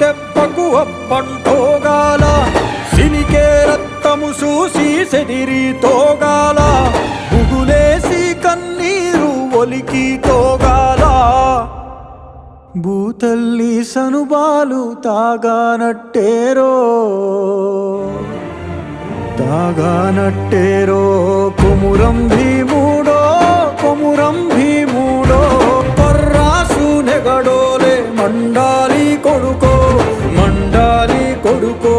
తెప్పకు అప్పంటోగాల సినికే రక్తము చూసి సెదిరి తోగాల బుగులేసి కన్నీరు ఒలికి తోగాల భూతల్లి సనుబాలు తాగానట్టేరో కొమురం భీముడో పర్రాసు నెగడోలే మండాలి కొడుకో